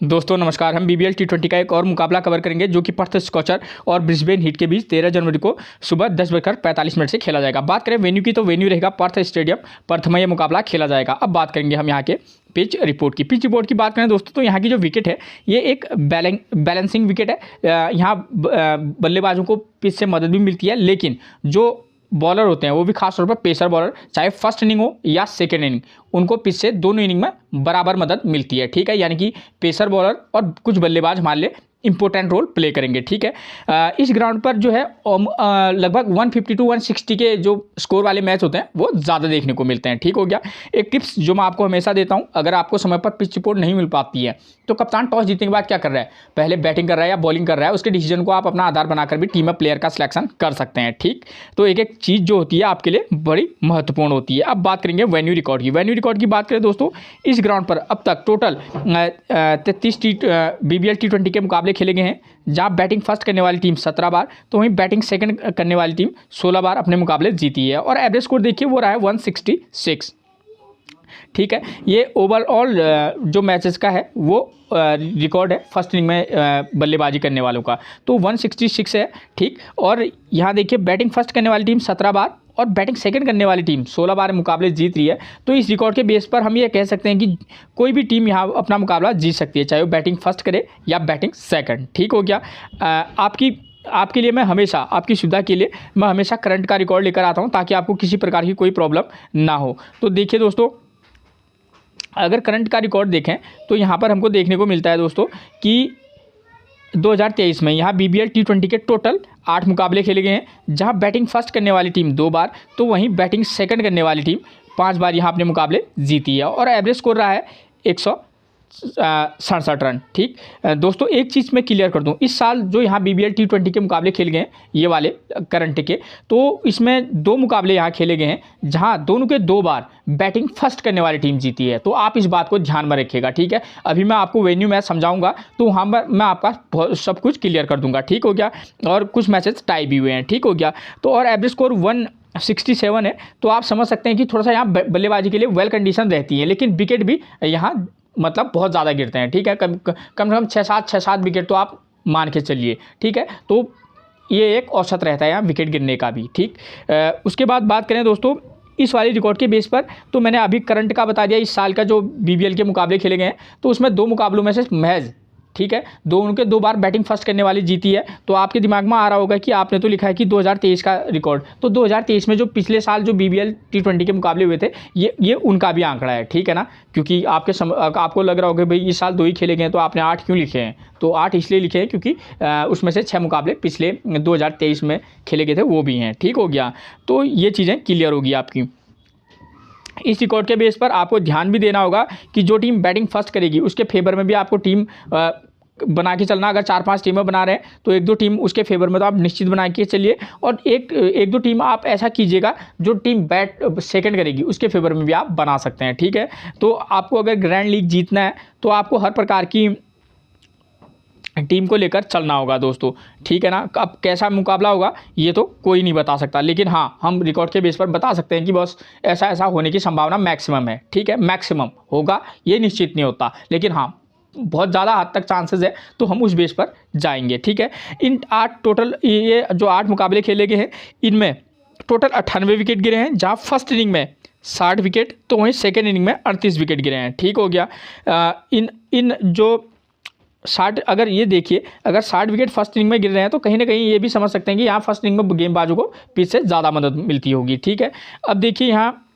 दोस्तों नमस्कार। हम BBL T20 का एक और मुकाबला कवर करेंगे जो कि पर्थ स्कॉचर और ब्रिस्बेन हीट के बीच 13 जनवरी को सुबह 10:45 से खेला जाएगा। बात करें वेन्यू की तो वेन्यू रहेगा पर्थ स्टेडियम, पर्थ में यह मुकाबला खेला जाएगा। अब बात करेंगे हम यहाँ के पिच रिपोर्ट की। पिच रिपोर्ट की बात करें दोस्तों तो यहाँ की जो विकेट है ये एक बैलेंसिंग विकेट है। यहाँ बल्लेबाजों को पिच से मदद भी मिलती है, लेकिन जो बॉलर होते हैं वो भी खास तौर पर पेसर बॉलर, चाहे फर्स्ट इनिंग हो या सेकेंड इनिंग, उनको पिच से दोनों इनिंग में बराबर मदद मिलती है। ठीक है, यानी कि पेसर बॉलर और कुछ बल्लेबाज हमारे लिए इंपॉर्टेंट रोल प्ले करेंगे। ठीक है, इस ग्राउंड पर जो है लगभग 150 to 160 के जो स्कोर वाले मैच होते हैं वो ज़्यादा देखने को मिलते हैं। ठीक हो गया। एक टिप्स जो मैं आपको हमेशा देता हूं, अगर आपको समय पर पिच रिपोर्ट नहीं मिल पाती है तो कप्तान टॉस जीतने के बाद क्या कर रहा है, पहले बैटिंग कर रहा है या बॉलिंग कर रहा है, उसके डिसीजन को आप अपना आधार बनाकर भी टीम में प्लेयर का सिलेक्शन कर सकते हैं। ठीक, तो एक एक चीज़ जो होती है आपके लिए बड़ी महत्वपूर्ण होती है। अब बात करेंगे वेन्यू रिकॉर्ड की। वेन्यू रिकॉर्ड की बात करें दोस्तों, इस ग्राउंड पर अब तक टोटल 33 BBL T20 के मुकाबले खेले गए हैं, जहाँ बैटिंग फर्स्ट करने वाली टीम 17 बार तो वहीं बैटिंग सेकंड करने वाली टीम 16 बार अपने मुकाबले जीती है। और एवरेज स्कोर देखिए वो रहा है 166। ठीक है, ये ओवरऑल जो मैचेस का है वो रिकॉर्ड है फर्स्ट इनिंग में बल्लेबाजी करने वालों का, तो 166 है। ठीक, और यहाँ देखिए बैटिंग फर्स्ट करने वाली टीम 17 बार और बैटिंग सेकंड करने वाली टीम 16 बार मुकाबले जीत रही है। तो इस रिकॉर्ड के बेस पर हम ये कह सकते हैं कि कोई भी टीम यहाँ अपना मुकाबला जीत सकती है, चाहे वो बैटिंग फर्स्ट करे या बैटिंग सेकंड। ठीक हो गया। आपके लिए मैं हमेशा, आपकी सुविधा के लिए मैं हमेशा करंट का रिकॉर्ड लेकर आता हूँ ताकि आपको किसी प्रकार की कोई प्रॉब्लम ना हो। तो देखिए दोस्तों, अगर करंट का रिकॉर्ड देखें तो यहाँ पर हमको देखने को मिलता है दोस्तों कि 2023 में यहाँ BBL T20 के टोटल 8 मुकाबले खेले गए हैं, जहाँ बैटिंग फर्स्ट करने वाली टीम 2 बार तो वहीं बैटिंग सेकंड करने वाली टीम 5 बार यहाँ अपने मुकाबले जीती है। और एवरेज स्कोर रहा है 167 रन। ठीक दोस्तों, एक चीज़ मैं क्लियर कर दूं, इस साल जो यहाँ BBL T20 के मुकाबले खेले गए हैं ये वाले करंट के, तो इसमें 2 मुकाबले यहाँ खेले गए हैं जहाँ दोनों के 2 बार बैटिंग फर्स्ट करने वाली टीम जीती है। तो आप इस बात को ध्यान में रखिएगा। ठीक है, अभी मैं आपको वेन्यू मैच समझाऊंगा तो वहाँ पर मैं आपका सब कुछ क्लियर कर दूंगा। ठीक हो गया। और कुछ मैचेस टाई भी हुए हैं। ठीक हो गया। तो और एवरेज स्कोर 167 है, तो आप समझ सकते हैं कि थोड़ा सा यहाँ बल्लेबाजी के लिए वेल कंडीशन रहती है, लेकिन विकेट भी यहाँ मतलब बहुत ज़्यादा गिरते हैं। ठीक है, कम से कम 6-7 विकेट तो आप मान के चलिए। ठीक है, तो ये एक औसत रहता है यहाँ विकेट गिरने का भी। ठीक, उसके बाद बात करें दोस्तों इस वाली रिकॉर्ड के बेस पर, तो मैंने अभी करंट का बता दिया। इस साल का जो BBL के मुकाबले खेले गए हैं तो उसमें 2 मुकाबलों में से महज, ठीक है, उनके 2 बार बैटिंग फर्स्ट करने वाली जीती है। तो आपके दिमाग में आ रहा होगा कि आपने तो लिखा है कि 2023 का रिकॉर्ड, तो 2023 में जो पिछले साल जो BBL T20 के मुकाबले हुए थे ये उनका भी आंकड़ा है। ठीक है ना, क्योंकि आपको लग रहा होगा भाई इस साल 2 ही खेले गए हैं तो आपने 8 क्यों लिखे हैं, तो 8 इसलिए लिखे हैं क्योंकि उसमें से 6 मुकाबले पिछले 2023 में खेले गए थे वो भी हैं। ठीक हो गया, तो ये चीज़ें क्लियर होगी आपकी। इस रिकॉर्ड के बेस पर आपको ध्यान भी देना होगा कि जो टीम बैटिंग फर्स्ट करेगी उसके फेवर में भी आपको टीम बना के चलना। अगर 4-5 टीमें बना रहे हैं तो 1-2 टीम उसके फेवर में तो आप निश्चित बना के चलिए, और एक 2 टीम आप ऐसा कीजिएगा जो टीम बैट सेकंड करेगी उसके फेवर में भी आप बना सकते हैं। ठीक है, तो आपको अगर ग्रैंड लीग जीतना है तो आपको हर प्रकार की टीम को लेकर चलना होगा दोस्तों। ठीक है ना, अब कैसा मुकाबला होगा ये तो कोई नहीं बता सकता, लेकिन हाँ हम रिकॉर्ड के बेस पर बता सकते हैं कि बस ऐसा ऐसा होने की संभावना मैक्सिमम है। ठीक है, मैक्सिमम होगा ये निश्चित नहीं होता, लेकिन हाँ बहुत ज़्यादा हद तक चांसेस है, तो हम उस बेस पर जाएंगे। ठीक है, इन 8 टोटल ये जो 8 मुकाबले खेले गए हैं इनमें टोटल 98 विकेट गिरे हैं, जहाँ फर्स्ट इनिंग में 60 विकेट तो वहीं सेकेंड इनिंग में 38 विकेट गिरे हैं। ठीक हो गया। इन जो 60, अगर ये देखिए अगर 60 विकेट फर्स्ट इनिंग में गिर रहे हैं तो कहीं ना कहीं ये भी समझ सकते हैं कि यहाँ फर्स्ट इनिंग में गेंदबाजों को पिच से ज़्यादा मदद मिलती होगी। ठीक है, अब देखिए यहाँ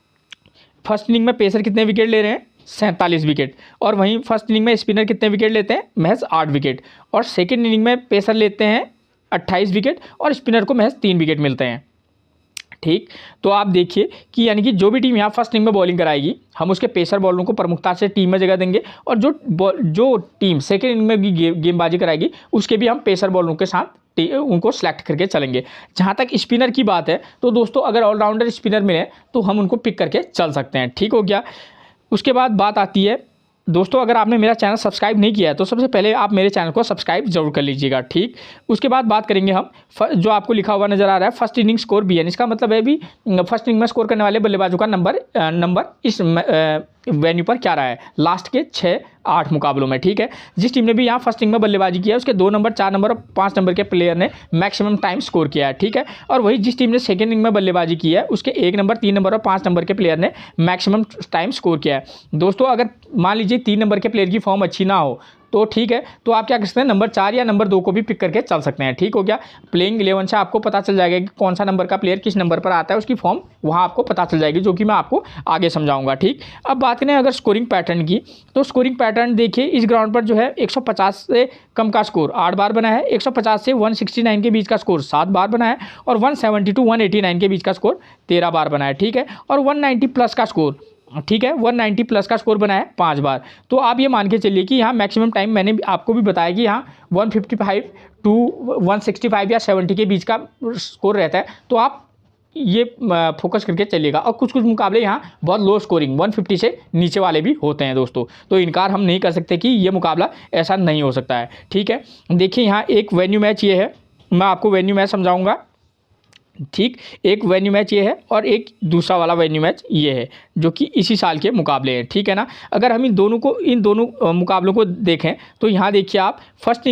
फर्स्ट इनिंग में पेसर कितने विकेट ले रहे हैं, 47 विकेट, और वहीं फर्स्ट इनिंग में स्पिनर कितने विकेट लेते हैं, महज 8 विकेट, और सेकेंड इनिंग में पेसर लेते हैं 28 विकेट और स्पिनर को महज 3 विकेट मिलते हैं। ठीक, तो आप देखिए कि यानी कि जो भी टीम यहाँ फर्स्ट इनिंग में बॉलिंग कराएगी हम उसके पेसर बॉलरों को प्रमुखता से टीम में जगह देंगे, और जो टीम सेकेंड इनिंग में भी गेंदबाजी कराएगी उसके भी हम पेसर बॉलरों के साथ उनको सेलेक्ट करके चलेंगे। जहाँ तक स्पिनर की बात है तो दोस्तों अगर ऑलराउंडर स्पिनर मिले तो हम उनको पिक करके चल सकते हैं। ठीक हो गया। उसके बाद बात आती है दोस्तों, अगर आपने मेरा चैनल सब्सक्राइब नहीं किया है तो सबसे पहले आप मेरे चैनल को सब्सक्राइब जरूर कर लीजिएगा। ठीक, उसके बाद बात करेंगे हम जो आपको लिखा हुआ नज़र आ रहा है फर्स्ट इनिंग स्कोर BN, इसका मतलब है भी फर्स्ट इनिंग में स्कोर करने वाले बल्लेबाजों का नंबर इस वेन्यू पर क्या रहा है, लास्ट के 6 8 मुकाबलों में, ठीक है। जिस टीम ने भी यहाँ फर्स्ट इनिंग में बल्लेबाजी किया है उसके 2 नंबर, 4 नंबर और 5 नंबर के प्लेयर ने मैक्सिमम टाइम स्कोर किया है, ठीक है। और वही जिस टीम ने सेकंड इनिंग में बल्लेबाजी की है उसके 1 नंबर, 3 नंबर और 5 नंबर के प्लेयर ने मैक्सिमम टाइम स्कोर किया है। दोस्तों अगर मान लीजिए 3 नंबर के प्लेयर की फॉर्म अच्छी ना हो तो ठीक है, तो आप क्या कर सकते हैं, नंबर 4 या नंबर 2 को भी पिक करके चल सकते हैं, ठीक हो गया। प्लेइंग 11 से आपको पता चल जाएगा कि कौन सा नंबर का प्लेयर किस नंबर पर आता है, उसकी फॉर्म वहाँ आपको पता चल जाएगी, जो कि मैं आपको आगे समझाऊंगा, ठीक। अब बात करें अगर स्कोरिंग पैटर्न की, तो स्कोरिंग पैटर्न देखिए इस ग्राउंड पर जो है 150 से कम का स्कोर 8 बार बना है, 150 से 169 के बीच का स्कोर 7 बार बना है, और 170 टू 189 के बीच का स्कोर 13 बार बना है, ठीक है। और 190 प्लस का स्कोर, ठीक है, 190 प्लस का स्कोर बनाया 5 बार। तो आप ये मान के चलिए कि यहाँ मैक्सिमम टाइम मैंने आपको भी बताया कि यहाँ 155 टू 165 या 70 के बीच का स्कोर रहता है, तो आप ये फोकस करके चलिएगा। और कुछ कुछ मुकाबले यहाँ बहुत लो स्कोरिंग 150 से नीचे वाले भी होते हैं दोस्तों, तो इनकार हम नहीं कर सकते कि ये मुकाबला ऐसा नहीं हो सकता है, ठीक है। देखिए यहाँ एक वेन्यू मैच ये है, मैं आपको वेन्यू मैच समझाऊँगा, ठीक। एक वेन्यू मैच ये है और एक दूसरा वाला वेन्यू मैच ये है, जो कि इसी साल के मुकाबले हैं, ठीक है ना। अगर हम इन दोनों मुकाबलों को देखें तो यहाँ देखिए आप फर्स्ट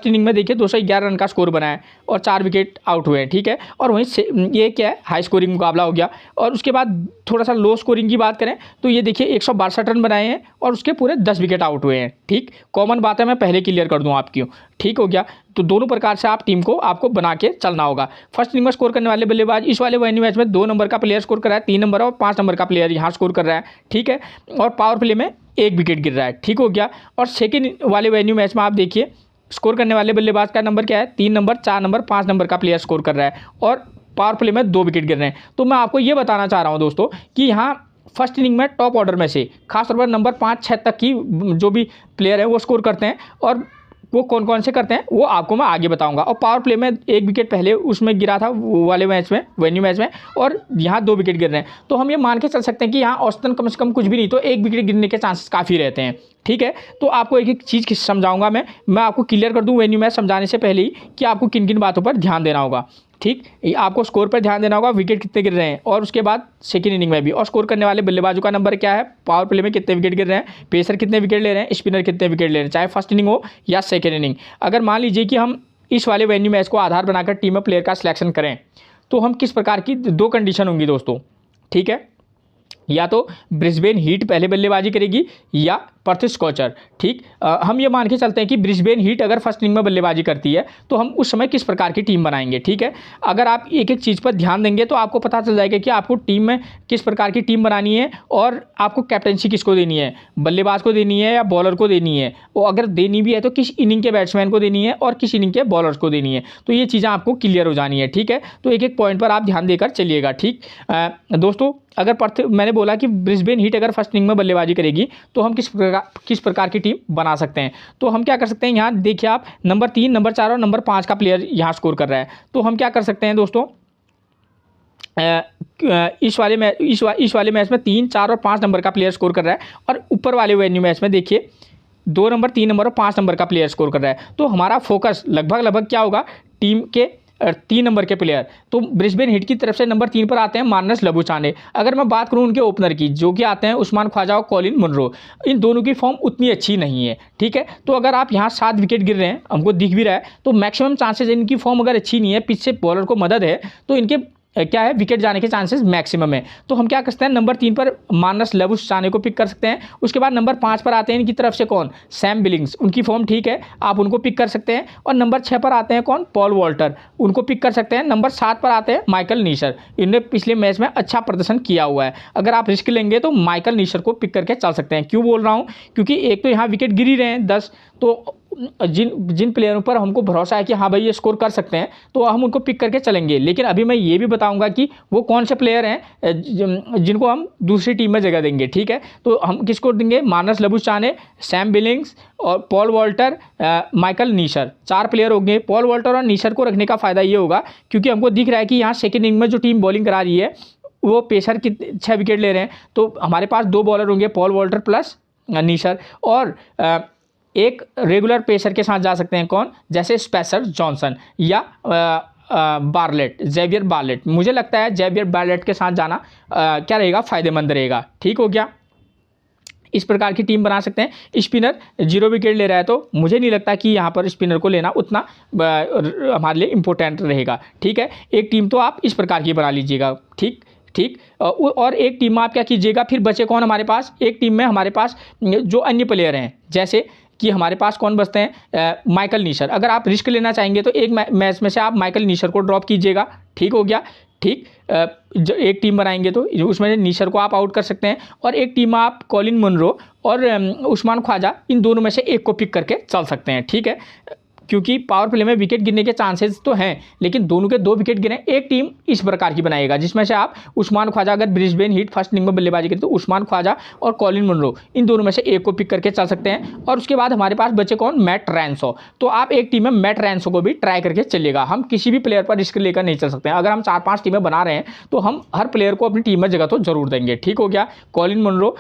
इनिंग में देखिए 211 रन का स्कोर बना है और 4 विकेट आउट हुए हैं, ठीक है। और वहीं से ये क्या है, हाई स्कोरिंग मुकाबला हो गया। और उसके बाद थोड़ा सा लो स्कोरिंग की बात करें तो ये देखिए 162 रन बनाए हैं और उसके पूरे 10 विकेट आउट हुए हैं, ठीक। कॉमन बात है, मैं पहले क्लियर कर दूँ आपकी, ठीक हो गया। तो दोनों प्रकार से आप टीम को आपको बना के चलना होगा। फर्स्ट इनिंग में स्कोर करने वाले बल्लेबाज इस वाले वेन्यू मैच में 2 नंबर का प्लेयर स्कोर कर रहा है, 3 नंबर और 5 नंबर का प्लेयर यहाँ स्कोर कर रहा है, ठीक है। और पावर प्ले में 1 विकेट गिर रहा है, ठीक हो गया। और सेकेंड वाले वेन्यू मैच में आप देखिए स्कोर करने वाले बल्लेबाज का नंबर क्या है, 3 नंबर, 4 नंबर, 5 नंबर का प्लेयर स्कोर कर रहा है और पावर प्ले में 2 विकेट गिर रहे हैं। तो मैं आपको ये बताना चाह रहा हूँ दोस्तों कि यहाँ फर्स्ट इनिंग में टॉप ऑर्डर में से खासतौर पर नंबर 5-6 तक की जो भी प्लेयर है वो स्कोर करते हैं, और वो कौन कौन से करते हैं वो आपको मैं आगे बताऊंगा। और पावर प्ले में 1 विकेट पहले उसमें गिरा था वो वाले मैच में, वेन्यू मैच में, और यहाँ 2 विकेट गिर रहे हैं। तो हम ये मान के चल सकते हैं कि यहाँ औसतन कम से कम कुछ भी नहीं तो 1 विकेट गिरने के चांसेस काफ़ी रहते हैं, ठीक है। तो आपको एक एक चीज़ समझाऊंगा, मैं आपको क्लियर कर दूँ वेन्यू मैच समझाने से पहले ही कि आपको किन किन बातों पर ध्यान देना होगा, ठीक। आपको स्कोर पर ध्यान देना होगा, विकेट कितने गिर रहे हैं, और उसके बाद सेकंड इनिंग में भी, और स्कोर करने वाले बल्लेबाजों का नंबर क्या है, पावर प्ले में कितने विकेट गिर रहे हैं, पेसर कितने विकेट ले रहे हैं, स्पिनर कितने विकेट ले रहे हैं, चाहे फर्स्ट इनिंग हो या सेकंड इनिंग। अगर मान लीजिए कि हम इस वाले वेन्यू मैच को आधार बनाकर टीम में प्लेयर का सिलेक्शन करें तो हम किस प्रकार की 2 कंडीशन होंगी दोस्तों, ठीक है। या तो ब्रिस्बेन हीट पहले बल्लेबाजी करेगी या पर्थ स्कॉचर, ठीक। हम ये मान के चलते हैं कि ब्रिस्बेन हीट अगर फर्स्ट इनिंग में बल्लेबाजी करती है तो हम उस समय किस प्रकार की टीम बनाएंगे, ठीक है। अगर आप एक एक चीज़ पर ध्यान देंगे तो आपको पता चल जाएगा कि आपको टीम में किस प्रकार की टीम बनानी है और आपको कैप्टनसी किसको देनी है, बल्लेबाज को देनी है या बॉलर को देनी है, और अगर देनी भी है तो किस इनिंग के बैट्समैन को देनी है और किस इनिंग के बॉलर्स को देनी है। तो ये चीज़ें आपको क्लियर हो जानी है, ठीक है। तो एक एक पॉइंट पर आप ध्यान देकर चलिएगा, ठीक। दोस्तों अगर मैंने बोला कि ब्रिस्बेन हीट अगर फर्स्ट इनिंग में बल्लेबाजी करेगी तो हम किस प्रकार की टीम बना सकते हैं। तो हम क्या कर सकते हैं, यहाँ देखिए आप नंबर 3, नंबर 4 और नंबर 5 का प्लेयर यहाँ स्कोर कर रहा है। तो हम क्या कर सकते हैं दोस्तों, इस वाले मैच में 3, 4 और 5 नंबर का प्लेयर स्कोर कर रहा है, और ऊपर वाले वेन्यू मैच में देखिए 2 नंबर, 3 नंबर और 5 नंबर का प्लेयर स्कोर कर रहा है। तो हमारा फोकस लगभग क्या होगा, टीम के 3 नंबर के प्लेयर। तो ब्रिस्बेन हीट की तरफ से नंबर 3 पर आते हैं मार्नस लबुचाने। अगर मैं बात करूं उनके ओपनर की, जो कि आते हैं उस्मान ख्वाजा और कॉलिन मुनरो, इन दोनों की फॉर्म उतनी अच्छी नहीं है, ठीक है। तो अगर आप यहाँ 7 विकेट गिर रहे हैं, हमको दिख भी रहा है, तो मैक्सिमम चांसेस इनकी फॉर्म अगर अच्छी नहीं है, पीछे बॉलर को मदद है, तो इनके क्या है, विकेट जाने के चांसेस मैक्सिमम है। तो हम क्या कर सकते हैं, नंबर 3 पर मार्नस लबुचाने को पिक कर सकते हैं। उसके बाद नंबर 5 पर आते हैं इनकी तरफ से कौन, सैम बिलिंग्स, उनकी फॉर्म ठीक है, आप उनको पिक कर सकते हैं। और नंबर 6 पर आते हैं कौन, पॉल वॉल्टर, उनको पिक कर सकते हैं। नंबर 7 पर आते हैं माइकल नीशर, इन्होंने पिछले मैच में अच्छा प्रदर्शन किया हुआ है। अगर आप रिस्क लेंगे तो माइकल नीशर को पिक करके चल सकते हैं। क्यों बोल रहा हूँ, क्योंकि एक तो यहाँ विकेट गिर ही रहे हैं 10, तो जिन प्लेयरों पर हमको भरोसा है कि हाँ भाई ये स्कोर कर सकते हैं तो हम उनको पिक करके चलेंगे। लेकिन अभी मैं ये भी बताऊंगा कि वो कौन से प्लेयर हैं जिनको हम दूसरी टीम में जगह देंगे, ठीक है। तो हम किसको देंगे, मार्नस लबुचाने, सैम बिलिंग्स और पॉल वॉल्टर, माइकल नीशर, 4 प्लेयर होंगे। पॉल वॉल्टर और नीशर को रखने का फ़ायदा ये होगा क्योंकि हमको दिख रहा है कि यहाँ सेकेंड इनिंग में जो टीम बॉलिंग करा रही है वो पेसर की 6 विकेट ले रहे हैं, तो हमारे पास 2 बॉलर होंगे, पॉल वॉल्टर प्लस नीशर, और एक रेगुलर पेसर के साथ जा सकते हैं कौन, जैसे स्पेसर जॉनसन या बार्लेट, जेवियर बार्लेट। मुझे लगता है जेवियर बार्लेट के साथ जाना क्या रहेगा, फ़ायदेमंद रहेगा, ठीक हो गया। इस प्रकार की टीम बना सकते हैं। स्पिनर 0 विकेट ले रहा है तो मुझे नहीं लगता कि यहाँ पर स्पिनर को लेना उतना हमारे लिए इम्पोर्टेंट रहेगा। ठीक है, एक टीम तो आप इस प्रकार की बना लीजिएगा। ठीक और एक टीम में आप क्या कीजिएगा, फिर बचे कौन हमारे पास, एक टीम में हमारे पास जो अन्य प्लेयर हैं, जैसे कि हमारे पास कौन बचते हैं, माइकल नीशर। अगर आप रिस्क लेना चाहेंगे तो एक मैच में से आप माइकल नीशर को ड्रॉप कीजिएगा। ठीक हो गया। ठीक, जो एक टीम बनाएंगे तो उसमें नीशर को आप आउट कर सकते हैं, और एक टीम में आप कॉलिन मुनरो और उस्मान ख्वाजा, इन दोनों में से एक को पिक करके चल सकते हैं। ठीक है, क्योंकि पावर प्ले में विकेट गिरने के चांसेस तो हैं, लेकिन दोनों के 2 विकेट गिरे। एक टीम इस प्रकार की बनाएगा जिसमें से आप उस्मान ख्वाजा, अगर ब्रिस्बेन हीट फर्स्ट इनिंग में बल्लेबाजी करें तो उस्मान ख्वाजा और कॉलिन मुनरो, इन दोनों में से एक को पिक करके चल सकते हैं। और उसके बाद हमारे पास बचे कौन, मैट रैंसो। तो आप एक टीम में मैट रैंसो को भी ट्राई करके चलिएगा। हम किसी भी प्लेयर पर रिस्क लेकर नहीं चल सकते हैं। अगर हम 4-5 टीमें बना रहे हैं तो हम हर प्लेयर को अपनी टीम में जगह तो जरूर देंगे। ठीक हो गया, कॉलिन मुनरो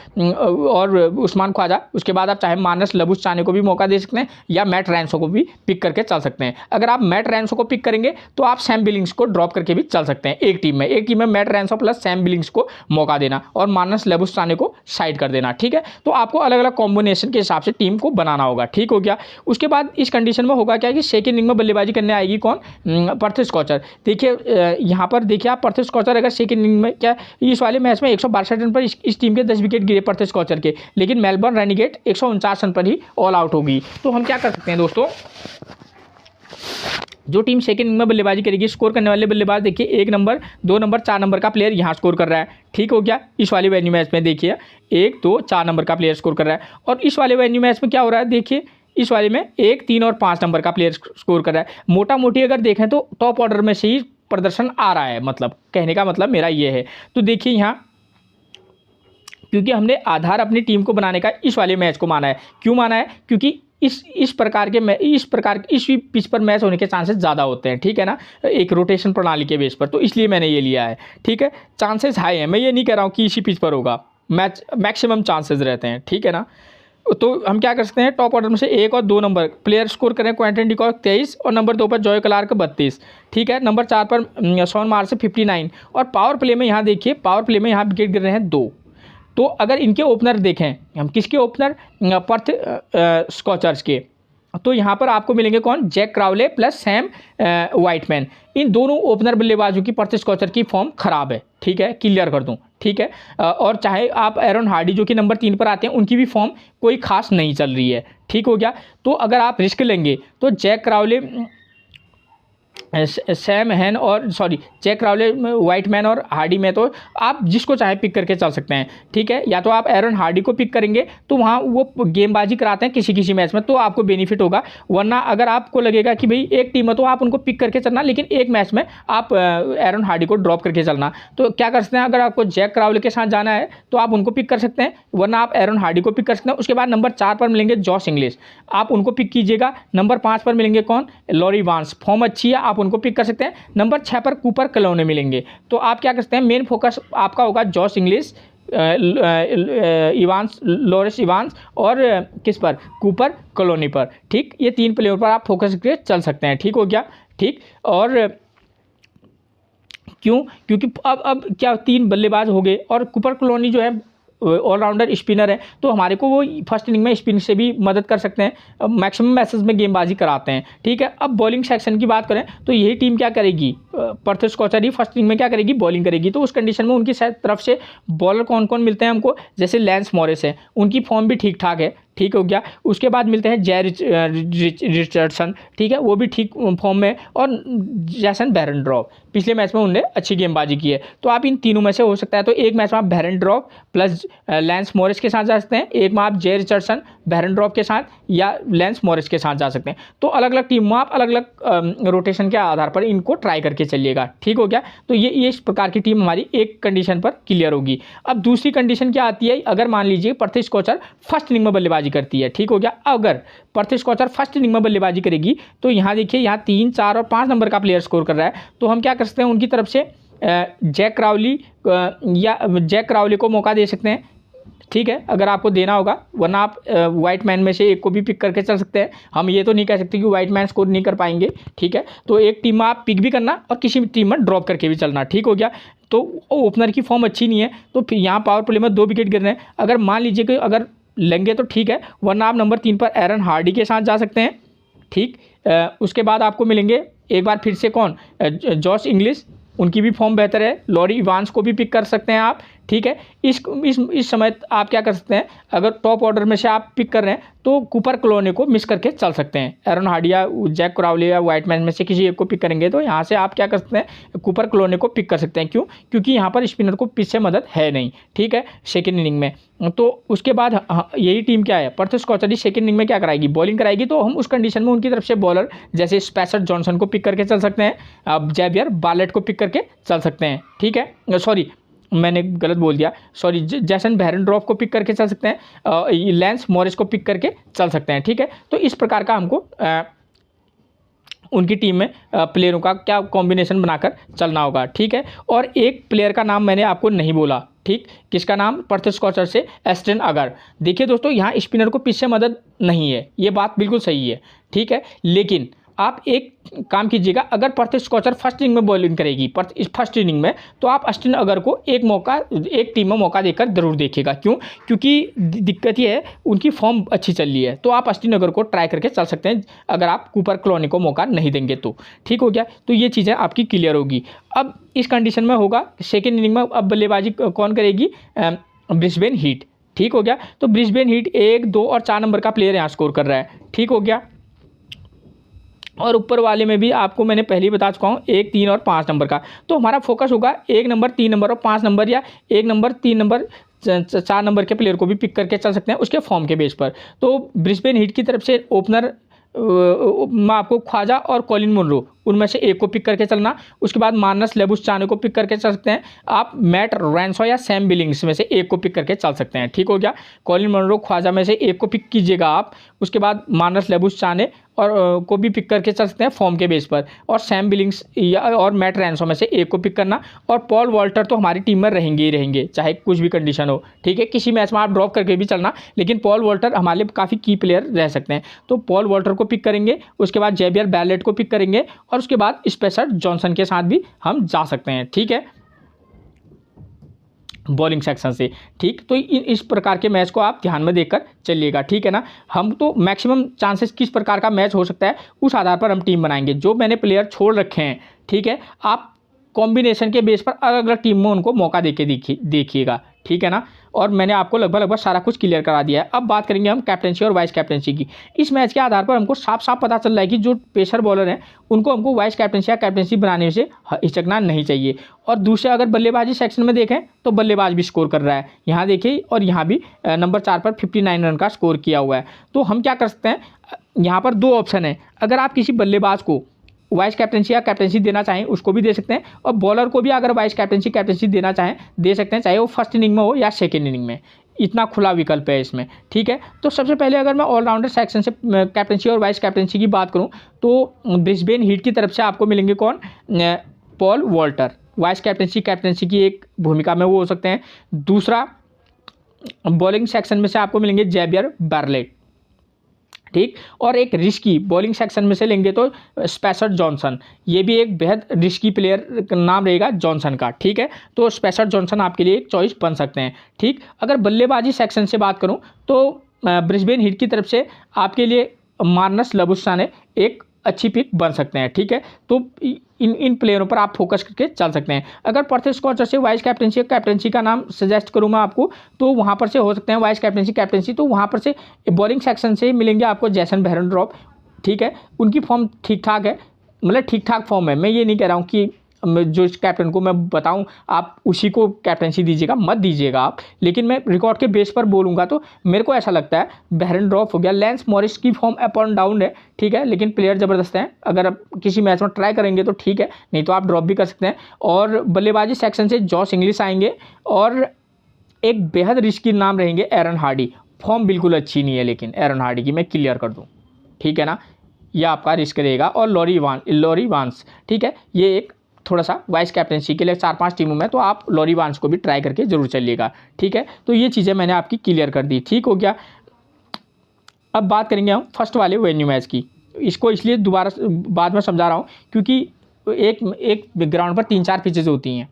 और उस्मान ख्वाजा, उसके बाद आप चाहे मानस लबुस्तानी को भी मौका दे सकते हैं या मैट रैंसो को भी पिक करके चल सकते हैं। अगर आप मैट रैंसो को पिक करेंगे तो आप सैम बिलिंग्स को ड्रॉप करके भी चल सकते हैं। एक टीम में मैट रैंसो प्लस सैम बिलिंग्स को मौका देना और मानस लबुस्तानी को साइड कर देना। ठीक है, तो आपको अलग अलग कॉम्बिनेशन के हिसाब से टीम को बनाना होगा। ठीक हो गया। उसके बाद इस कंडीशन में होगा क्या कि सेकंड इनिंग में बल्लेबाजी करने आएगी कौन, पर्थ स्कॉचर। देखिए यहाँ पर देखिए आप, पर्थ स्कॉचर अगर सेकंड इनिंग में, क्या इस वाले मैच में 162 रन पर इस टीम के 10 विकेट गिरे पर्थ स्कॉचर के, लेकिन मेलबर्न रेनिगेट 149 रन पर ही ऑल आउट होगी। तो हम क्या कर सकते हैं दोस्तों, जो टीम सेकंड इनिंग में बल्लेबाजी करेगी, स्कोर करने वाले बल्लेबाज देखिए 1 नंबर 2 नंबर 4 नंबर का प्लेयर यहाँ स्कोर कर रहा है। ठीक हो गया। इस वाले वेन्यू मैच में देखिए 1 2 4 नंबर का प्लेयर स्कोर कर रहा है, और इस वाले वेन्यू मैच में क्या हो रहा है, देखिए इस वाले में 1 3 और 5 नंबर का प्लेयर स्कोर कर रहा है। मोटा मोटी अगर देखें तो टॉप ऑर्डर में से ही प्रदर्शन आ रहा है, मतलब कहने का मतलब मेरा ये है। तो देखिए यहाँ, क्योंकि हमने आधार अपनी टीम को बनाने का इस वाले मैच को माना है। क्यों माना है, क्योंकि इस प्रकार इस पिच पर मैच होने के चांसेस ज़्यादा होते हैं। ठीक है ना, एक रोटेशन प्रणाली के बेस पर, तो इसलिए मैंने ये लिया है। ठीक है, चांसेस हाई हैं, मैं ये नहीं कह रहा हूँ कि इसी पिच पर होगा, मैच मैक्सिमम चांसेस रहते हैं। ठीक है ना, तो हम क्या कर सकते हैं, टॉप ऑर्डर में से 1 और 2 नंबर प्लेयर स्कोर करें, क्वेंटन डिकॉक 23 और नंबर 2 पर जॉय क्लार्क 32। ठीक है, नंबर 4 पर शॉन मार्श 59, और पावर प्ले में यहाँ देखिए, पावर प्ले में यहाँ विकेट गिर रहे हैं 2। तो अगर इनके ओपनर देखें हम, किसके ओपनर, पर्थ स्कॉचर्स के, तो यहाँ पर आपको मिलेंगे कौन, Jack Crawley plus Sam Whiteman. इन दोनों ओपनर बल्लेबाजों की पर्थ स्कॉचर की फॉर्म खराब है। ठीक है, क्लियर कर दूं। ठीक है, और चाहे आप एरन हार्डी जो कि नंबर 3 पर आते हैं, उनकी भी फॉर्म कोई खास नहीं चल रही है। ठीक हो गया। तो अगर आप रिस्क लेंगे तो जैक क्राउले, सैम हैन और जैक क्राउले, वाइटमैन और हार्डी में तो आप जिसको चाहे पिक करके चल सकते हैं। ठीक है, या तो आप एरन हार्डी को पिक करेंगे तो वहाँ वो गेंदबाजी कराते हैं किसी मैच में, तो आपको बेनिफिट होगा। वरना अगर आपको लगेगा कि भाई एक टीम है तो आप उनको पिक करके चलना, लेकिन एक मैच में आप एरन हार्डी को ड्रॉप करके चलना, तो क्या कर सकते हैं, अगर आपको जैक क्राउले के साथ जाना है तो आप उनको पिक कर सकते हैं, वरना आप एरन हार्डी को पिक कर सकते हैं। उसके बाद नंबर 4 पर मिलेंगे जॉश इंग्लिश, आप उनको पिक कीजिएगा। नंबर 5 पर मिलेंगे कौन, लॉरी वांस, फॉर्म अच्छी है, आप उनको पिक कर सकते हैं। नंबर 6 पर कूपर कलोने मिलेंगे। तो आप क्या कर सकते हैं, मेन फोकस आपका होगा Josh Inglis, Evans, Lawrence Evans और किस पर, कूपर कलोनी पर। ठीक, ये 3 प्लेयर पर आप फोकस करके चल सकते हैं। ठीक हो गया। ठीक, और क्यों, क्योंकि अब क्या 3 बल्लेबाज हो गए, और कूपर कलोनी जो है ऑलराउंडर स्पिनर है, तो हमारे को वो फर्स्ट इनिंग में स्पिन से भी मदद कर सकते हैं, मैक्सिमम मैचेस में गेंदबाजी कराते हैं। ठीक है, अब बॉलिंग सेक्शन की बात करें तो यही टीम क्या करेगी, पर्थ स्कॉचर ही फर्स्ट इनिंग में क्या करेगी, बॉलिंग करेगी। तो उस कंडीशन में उनकी तरफ से बॉलर कौन कौन मिलते हैं हमको, जैसे लैंस मॉरिस है, उनकी फॉर्म भी ठीक ठाक है। ठीक हो गया। उसके बाद मिलते हैं जय रिचर्डसन, ठीक है, वो भी ठीक फॉर्म में, और जैसन बेरेंड्रॉफ, पिछले मैच में उन्होंने अच्छी गेंदबाजी की है। तो आप इन तीनों में से हो सकता है, तो एक मैच में आप बेरेंड्रॉफ प्लस लैंस मॉरिस के साथ जा सकते हैं, एक में आप जय रिचर्डसन बेरेंड्रॉफ के साथ या लैंस मॉरिस के साथ जा सकते हैं। तो अलग अलग टीम में आप अलग अलग रोटेशन के आधार पर इनको ट्राई करके चलिएगा। ठीक हो गया। तो ये इस प्रकार की टीम हमारी एक कंडीशन पर क्लियर होगी। अब दूसरी कंडीशन क्या आती है, अगर मान लीजिए पर्थ स्कॉचर फर्स्ट इनिंग में बल्लेबाजी करती है। ठीक हो गया। अगर पर्थ स्कॉचर फर्स्ट इनिंग में बल्लेबाजी करेगी तो यहाँ देखिए, यहाँ 3, 4 और 5 नंबर का प्लेयर स्कोर कर रहा है, तो हम क्या कर सकते हैं, उनकी तरफ से जैक क्राउली को मौका दे सकते हैं। ठीक है, अगर आपको देना होगा, वरना आप वाइट मैन में से एक को भी पिक करके चल सकते हैं। हम ये तो नहीं कह सकते कि वाइट मैन स्कोर नहीं कर पाएंगे। ठीक है, तो एक टीम में आप पिक भी करना और किसी टीम में ड्रॉप करके भी चलना। ठीक हो गया। तो ओपनर की फॉर्म अच्छी नहीं है, तो फिर यहाँ पावर प्ले में 2 विकेट गिर रहे हैं। अगर मान लीजिए कि अगर लेंगे तो ठीक है, वरना आप नंबर 3 पर एरन हार्डी के साथ जा सकते हैं। ठीक, उसके बाद आपको मिलेंगे एक बार फिर से कौन, जॉश इंग्लिश, उनकी भी फॉर्म बेहतर है। लॉरी इवांस को भी पिक कर सकते हैं आप। ठीक है, इस समय आप क्या कर सकते हैं, अगर टॉप ऑर्डर में से आप पिक कर रहे हैं तो कूपर क्लोने को मिस करके चल सकते हैं। एरन हार्डी या जैक क्राउली या व्हाइटमैन में से किसी एक को पिक करेंगे तो यहाँ से आप क्या कर सकते हैं, कूपर क्लोने को पिक कर सकते हैं। क्यों? क्योंकि यहाँ पर स्पिनर को पिच से मदद है नहीं। ठीक है, सेकेंड इनिंग में। तो उसके बाद यही टीम क्या है, पर्थ स्कॉचर सेकेंड इनिंग में क्या कराएगी, बॉलिंग कराएगी। तो हम उस कंडीशन में उनकी तरफ से बॉलर जैसे स्पेसर जॉनसन को पिक करके चल सकते हैं, अब जेवियर बार्लेट को पिक करके चल सकते हैं। ठीक है, सॉरी मैंने गलत बोल दिया, सॉरी, जैसन बेरेंड्रॉफ को पिक करके चल सकते हैं, लैंस मॉरिस को पिक करके चल सकते हैं। ठीक है, तो इस प्रकार का हमको उनकी टीम में प्लेयरों का क्या कॉम्बिनेशन बनाकर चलना होगा। ठीक है, और एक प्लेयर का नाम मैंने आपको नहीं बोला। ठीक, किसका नाम, पर्थ स्कॉचर से एस्टन अगर। देखिए दोस्तों, यहाँ स्पिनर को पिच से मदद नहीं है, ये बात बिल्कुल सही है। ठीक है, लेकिन आप एक काम कीजिएगा, अगर पर्थ स्कॉचर फर्स्ट इनिंग में बॉलिंग करेगी फर्स्ट इनिंग में, तो आप एस्टन अगर को एक टीम में मौका देकर जरूर देखिएगा। क्यों? क्योंकि दिक्कत ये है, उनकी फॉर्म अच्छी चल रही है, तो आप एस्टन अगर को ट्राई करके चल सकते हैं अगर आप कूपर क्लोने को मौका नहीं देंगे तो। ठीक हो गया, तो ये चीज़ें आपकी क्लियर होगी। अब इस कंडीशन में होगा सेकेंड इनिंग में, अब बल्लेबाजी कौन करेगी, ब्रिस्बेन हीट। ठीक हो गया, तो ब्रिस्बेन हीट 1, 2 और 4 नंबर का प्लेयर यहाँ स्कोर कर रहा है। ठीक हो गया, और ऊपर वाले में भी आपको मैंने पहले ही बता चुका हूँ 1, 3 और 5 नंबर का। तो हमारा फोकस होगा 1 नंबर, 3 नंबर और 5 नंबर, या 1 नंबर, 3 नंबर, 4 नंबर के प्लेयर को भी पिक करके चल सकते हैं उसके फॉर्म के बेस पर। तो ब्रिस्बेन हीट की तरफ से ओपनर मैं आपको ख्वाजा और कॉलिन मुनरो उनमें से एक को पिक करके चलना। उसके बाद मार्नस लेबुसचाने को पिक करके चल सकते हैं आप। मैट रैंसो या सैम बिलिंग्स में से एक को पिक करके चल सकते हैं। ठीक हो गया, कॉलिन मुनरो ख्वाजा में से एक को पिक कीजिएगा आप। उसके बाद मार्नस लेबुसचाने और को भी पिक करके चल सकते हैं फॉर्म के बेस पर, और सैम बिलिंग्स या और मैट रैंसो में से एक को पिक करना। और पॉल वॉल्टर तो हमारी टीम में रहेंगे ही रहेंगे, चाहे कुछ भी कंडीशन हो। ठीक है, किसी मैच में आप ड्रॉप करके भी चलना, लेकिन पॉल वॉल्टर हमारे लिए काफ़ी की प्लेयर रह सकते हैं। तो पॉल वॉल्टर को पिक करेंगे, उसके बाद जेवियर बार्लेट को पिक करेंगे, और उसके बाद स्पेसर जॉनसन के साथ भी हम जा सकते हैं। ठीक है, बॉलिंग सेक्शन से। ठीक, तो इस प्रकार के मैच को आप ध्यान में देखकर चलिएगा। ठीक है ना, हम तो मैक्सिमम चांसेस किस प्रकार का मैच हो सकता है उस आधार पर हम टीम बनाएंगे। जो मैंने प्लेयर छोड़ रखे हैं, ठीक है, आप कॉम्बिनेशन के बेस पर अलग अलग टीम में उनको मौका देके देखिएगा। ठीक है ना, और मैंने आपको लगभग सारा कुछ क्लियर करा दिया है। अब बात करेंगे हम कैप्टनसी और वाइस कैप्टनसी की। इस मैच के आधार पर हमको साफ साफ पता चल रहा है कि जो पेसर बॉलर हैं उनको हमको वाइस कैप्टनसी या कैप्टनसी बनाने से हिचकना नहीं चाहिए। और दूसरे अगर बल्लेबाजी सेक्शन में देखें तो बल्लेबाज भी स्कोर कर रहा है, यहाँ देखिए, और यहाँ भी नंबर 4 पर 59 रन का स्कोर किया हुआ है। तो हम क्या कर सकते हैं, यहाँ पर 2 ऑप्शन है। अगर आप किसी बल्लेबाज को वाइस कैप्टनसी या कैप्टनसी देना चाहें उसको भी दे सकते हैं, और बॉलर को भी अगर वाइस कैप्टनसी देना चाहें दे सकते हैं, चाहे वो फर्स्ट इनिंग में हो या सेकेंड इनिंग में। इतना खुला विकल्प है इसमें। ठीक है, तो सबसे पहले अगर मैं ऑलराउंडर सेक्शन से कैप्टनसी और वाइस कैप्टनसी की बात करूं तो ब्रिस्बेन हीट की तरफ से आपको मिलेंगे कौन, पॉल वॉल्टर। वाइस कैप्टनसी की एक भूमिका में वो हो सकते हैं। दूसरा, बॉलिंग सेक्शन में से आपको मिलेंगे जेवियर बार्लेट। ठीक, और एक रिस्की बॉलिंग सेक्शन में से लेंगे तो स्पेसर जॉनसन, ये भी एक बेहद रिस्की प्लेयर का नाम रहेगा जॉनसन का। ठीक है, तो स्पेसर जॉनसन आपके लिए एक चॉइस बन सकते हैं। ठीक, अगर बल्लेबाजी सेक्शन से बात करूं तो ब्रिस्बेन हीट की तरफ से आपके लिए मार्नस लेबुसचाने एक अच्छी पिक बन सकते हैं। ठीक है, तो इन प्लेयरों पर आप फोकस करके चल सकते हैं। अगर पर्थ स्कॉचर से वाइस कैप्टनसी का नाम सजेस्ट करूँ मैं आपको, तो वहाँ पर से हो सकते हैं वाइस कैप्टनसी, तो वहाँ पर से बॉलिंग सेक्शन से मिलेंगे आपको जैसन बेरेंड्रॉफ। ठीक है, उनकी फॉर्म ठीक ठाक है, मतलब ठीक ठाक फॉर्म है। मैं ये नहीं कह रहा हूँ कि जो कैप्टन को मैं बताऊं आप उसी को कैप्टनसी दीजिएगा, मत दीजिएगा आप, लेकिन मैं रिकॉर्ड के बेस पर बोलूँगा तो मेरे को ऐसा लगता है बेरेंड्रॉफ हो गया, लैंस मॉरिस की फॉर्म अप एंड डाउन है। ठीक है, लेकिन प्लेयर ज़बरदस्त हैं। अगर आप किसी मैच में ट्राई करेंगे तो ठीक है, नहीं तो आप ड्रॉप भी कर सकते हैं। और बल्लेबाजी सेक्शन से जॉश इंग्लिश आएंगे, और एक बेहद रिस्की नाम रहेंगे एरन हार्डी। फॉर्म बिल्कुल अच्छी नहीं है लेकिन एरन हार्डी की, मैं क्लियर कर दूँ। ठीक है ना, यह आपका रिस्क रहेगा। और लॉरी वांस, ठीक है, ये एक थोड़ा सा वाइस कैप्टनसी के लिए 4-5 टीमों में, तो आप लॉरी वांस को भी ट्राई करके जरूर चलिएगा। ठीक है, तो ये चीज़ें मैंने आपकी क्लियर कर दी। ठीक हो गया, अब बात करेंगे हम फर्स्ट वाले वेन्यू मैच की। इसको इसलिए दोबारा बाद में समझा रहा हूँ क्योंकि एक ग्राउंड पर 3-4 पिचेज होती हैं।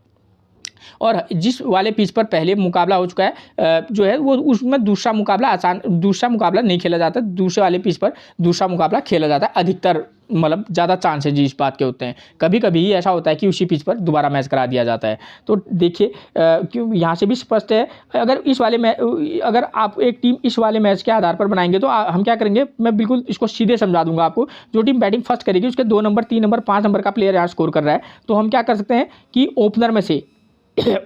और जिस वाले पिच पर पहले मुकाबला हो चुका है जो है वो उसमें दूसरा मुकाबला नहीं खेला जाता, दूसरे वाले पिच पर दूसरा मुकाबला खेला जाता है। अधिकतर मतलब ज़्यादा चांसेज जी इस बात के होते हैं। कभी कभी ही ऐसा होता है कि उसी पिच पर दोबारा मैच करा दिया जाता है। तो देखिए क्यों यहाँ से भी स्पष्ट है, अगर आप एक टीम इस वाले मैच के आधार पर बनाएंगे तो हम क्या करेंगे, मैं बिल्कुल इसको सीधे समझा दूंगा आपको। जो टीम बैटिंग फर्स्ट करेगी उसके 2 नंबर 3 नंबर 5 नंबर का प्लेयर यहाँ स्कोर कर रहा है, तो हम क्या कर सकते हैं कि ओपनर में से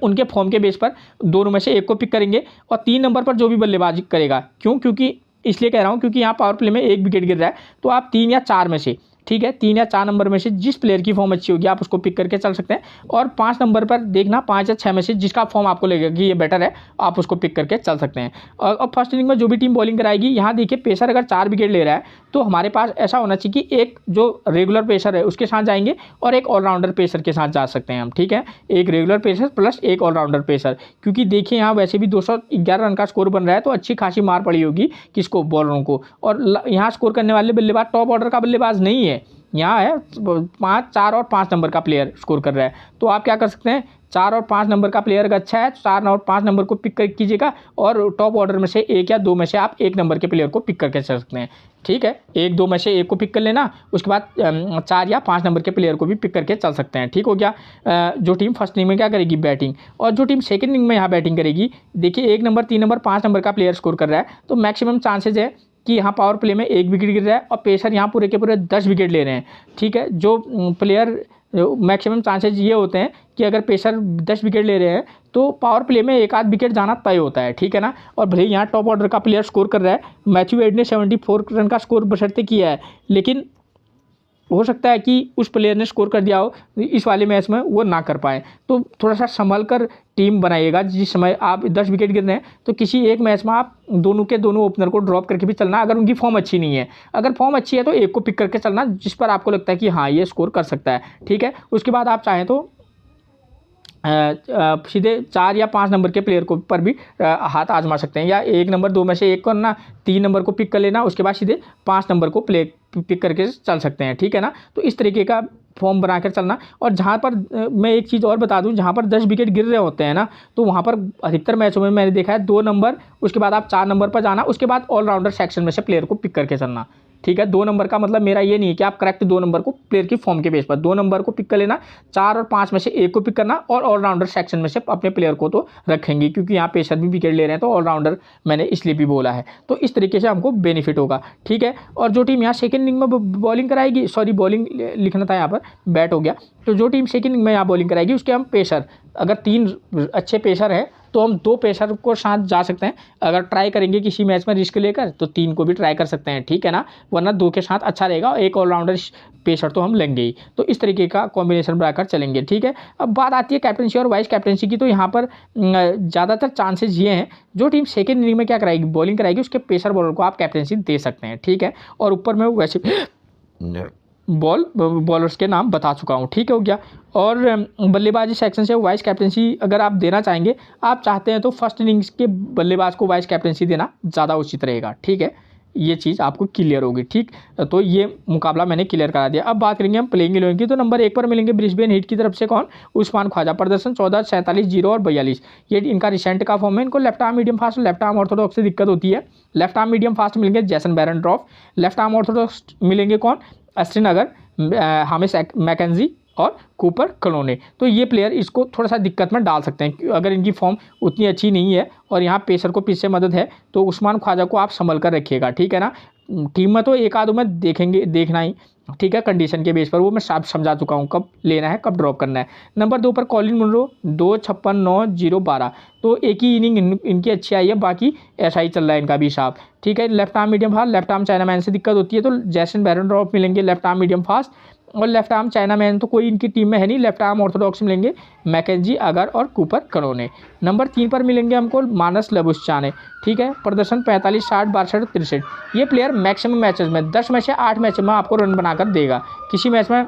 उनके फॉर्म के बेस पर दोनों में से एक को पिक करेंगे और 3 नंबर पर जो भी बल्लेबाजी करेगा, क्योंकि इसलिए कह रहा हूं क्योंकि यहाँ पावर प्ले में 1 विकेट गिर रहा है, तो आप 3 या 4 में से, ठीक है, 3 या 4 नंबर में से जिस प्लेयर की फॉर्म अच्छी होगी आप उसको पिक करके चल सकते हैं। और 5 नंबर पर देखना 5 या 6 में से जिसका फॉर्म आपको लगेगा कि ये बेटर है, आप उसको पिक करके चल सकते हैं। और फर्स्ट इनिंग में जो भी टीम बॉलिंग कराएगी, यहाँ देखिए पेसर अगर 4 विकेट ले रहा है तो हमारे पास ऐसा होना चाहिए कि एक जो रेगुलर पेसर है उसके साथ जाएंगे और एक ऑलराउंडर पेसर के साथ जा सकते हैं हम, ठीक है, एक रेगुलर पेसर प्लस एक ऑलराउंडर पेसर। क्योंकि देखिए यहाँ वैसे भी 211 रन का स्कोर बन रहा है, तो अच्छी खासी मार पड़ी होगी किसको, बॉलरों को। और यहाँ स्कोर करने वाले बल्लेबाज टॉप ऑर्डर का बल्लेबाज नहीं है, यहाँ है 5, 4 और 5 नंबर का प्लेयर स्कोर कर रहा है। तो आप क्या कर सकते हैं, 4 और 5 नंबर का प्लेयर अगर अच्छा है तो 4 और 5 नंबर को पिक कीजिएगा और टॉप ऑर्डर में से 1 या 2 में से आप 1 नंबर के प्लेयर को पिक करके चल सकते हैं, ठीक है। 1, 2 में से 1 को पिक कर लेना, उसके बाद 4 या 5 नंबर के प्लेयर को भी पिक करके चल सकते हैं, ठीक हो गया। जो टीम फर्स्ट इनिंग में क्या करेगी, बैटिंग, और जो टीम सेकंड इनिंग में यहाँ बैटिंग करेगी, देखिए 1 नंबर 3 नंबर 5 नंबर का प्लेयर स्कोर कर रहा है, तो मैक्सिमम चांसेज है कि यहाँ पावर प्ले में 1 विकेट गिर रहा है और पेसर यहाँ पूरे के पूरे 10 विकेट ले रहे हैं, ठीक है। जो प्लेयर मैक्सिमम चांसेज ये होते हैं कि अगर पेसर 10 विकेट ले रहे हैं तो पावर प्ले में 1 आध विकेट जाना तय होता है, ठीक है ना। और भले यहाँ टॉप ऑर्डर का प्लेयर स्कोर कर रहा है, मैथ्यू वेड ने 74 रन का स्कोर बशर्ते किया है, लेकिन हो सकता है कि उस प्लेयर ने स्कोर कर दिया हो इस वाले मैच में वो ना कर पाए। तो थोड़ा सा संभल कर टीम बनाइएगा। जिस समय आप 10 विकेट गिर रहे हैं तो किसी एक मैच में आप दोनों के दोनों ओपनर को ड्रॉप करके भी चलना, अगर उनकी फॉर्म अच्छी नहीं है। अगर फॉर्म अच्छी है तो एक को पिक करके चलना जिस पर आपको लगता है कि हाँ ये स्कोर कर सकता है, ठीक है। उसके बाद आप चाहें तो सीधे 4 या 5 नंबर के प्लेयर को पर भी हाथ आजमा सकते हैं, या 1 नंबर 2 में से 1 करना, 3 नंबर को पिक कर लेना, उसके बाद सीधे 5 नंबर को पिक करके चल सकते हैं, ठीक है ना। तो इस तरीके का फॉर्म बनाकर चलना। और जहाँ पर मैं एक चीज़ और बता दूं, जहाँ पर 10 विकेट गिर रहे होते हैं ना, तो वहाँ पर अधिकतर मैचों में मैंने देखा है 2 नंबर, उसके बाद आप 4 नंबर पर जाना, उसके बाद ऑलराउंडर सेक्शन में से प्लेयर को पिक करके चलना, ठीक है। 2 नंबर का मतलब मेरा ये नहीं है कि आप करेक्ट 2 नंबर को प्लेयर की फॉर्म के बेस पर 2 नंबर को पिक कर लेना, 4 और 5 में से 1 को पिक करना, और ऑलराउंडर सेक्शन में से अपने प्लेयर को तो रखेंगे, क्योंकि यहाँ पेसर भी विकेट ले रहे हैं तो ऑलराउंडर मैंने इसलिए भी बोला है। तो इस तरीके से हमको बेनिफिट होगा, ठीक है। और जो टीम यहाँ सेकंड इनिंग में बॉलिंग कराएगी, सॉरी बॉलिंग लिखना था यहाँ पर, बैट हो गया, तो जो टीम सेकंड इनिंग में यहाँ बॉलिंग कराएगी उसके हम पेसर, अगर 3 अच्छे पेसर हैं तो हम 2 पेसर को साथ जा सकते हैं। अगर ट्राई करेंगे किसी मैच में रिस्क लेकर तो 3 को भी ट्राई कर सकते हैं, ठीक है ना, वरना 2 के साथ अच्छा रहेगा, और एक ऑलराउंडर पेसर तो हम लेंगे ही। तो इस तरीके का कॉम्बिनेशन बनाकर चलेंगे, ठीक है। अब बात आती है कैप्टनसी और वाइस कैप्टनसी की, तो यहाँ पर ज़्यादातर चांसेज ये हैं, जो टीम सेकेंड इनिंग में क्या कराएगी, बॉलिंग कराएगी, उसके पेसर बॉलर को आप कैप्टनसी दे सकते हैं, ठीक है। और ऊपर में वैसे बॉलर्स के नाम बता चुका हूँ, ठीक हो गया। और बल्लेबाजी सेक्शन से वाइस कैप्टनसी अगर आप देना चाहेंगे, आप चाहते हैं तो फर्स्ट इनिंग्स के बल्लेबाज को वाइस कैप्टनसी देना ज़्यादा उचित रहेगा, ठीक है। ये चीज़ आपको क्लियर होगी, ठीक। तो ये मुकाबला मैंने क्लियर करा दिया। अब बात करेंगे हम प्लेइंग 11 की, तो नंबर 1 पर मिलेंगे ब्रिस्बेन हीट की तरफ से कौन, उस्मान ख्वाजा। प्रदर्शन 14, 47, 0 और 42, ये इनका रिसेंट का फॉर्म है। इनको left arm medium fast, left arm Orthodox से दिक्कत होती है। लेफ्ट आर्म मीडियम फास्ट मिलेंगे जैसन बैरनड्रॉफ, लेफ्ट आर्म ऑर्थोडॉक्स मिलेंगे कौन, अस्टिन अगर, हामिश मैकेंजी और कूपर कलोने। तो ये प्लेयर इसको थोड़ा सा दिक्कत में डाल सकते हैं अगर इनकी फॉर्म उतनी अच्छी नहीं है और यहाँ पेसर को पीछे मदद है, तो उस्मान ख्वाजा को आप संभल कर रखिएगा, ठीक है ना। टीम में तो एक आधों में देखना ही, ठीक है, कंडीशन के बेस पर, वो मैं साफ समझा चुका हूँ कब लेना है कब ड्रॉप करना है। नंबर 2 पर कॉलिन मुनरो, 2, 56, 9, 0, 12, तो एक ही इनिंग इनकी अच्छी आई है, बाकी ऐसा ही चल रहा है इनका भी हिसाब, ठीक है। Left arm medium fast, left arm China man से दिक्कत होती है, तो जैसन बैरनड्रॉफ मिलेंगे लेफ्ट आर्म मीडियम फास्ट, और लेफ्ट आर्म चाइना मैन तो कोई इनकी टीम में है नहीं, लेफ्ट आर्म ऑर्थोडॉक्स मिलेंगे मैकेंजी अगर और कूपर करोने। नंबर 3 पर मिलेंगे हमको मानस लबुस्चाने, ठीक है। प्रदर्शन 45, 60, 62, 63, ये प्लेयर मैक्सिमम मैचेस में 10 में से 8 मैच में आपको रन बनाकर देगा। किसी मैच में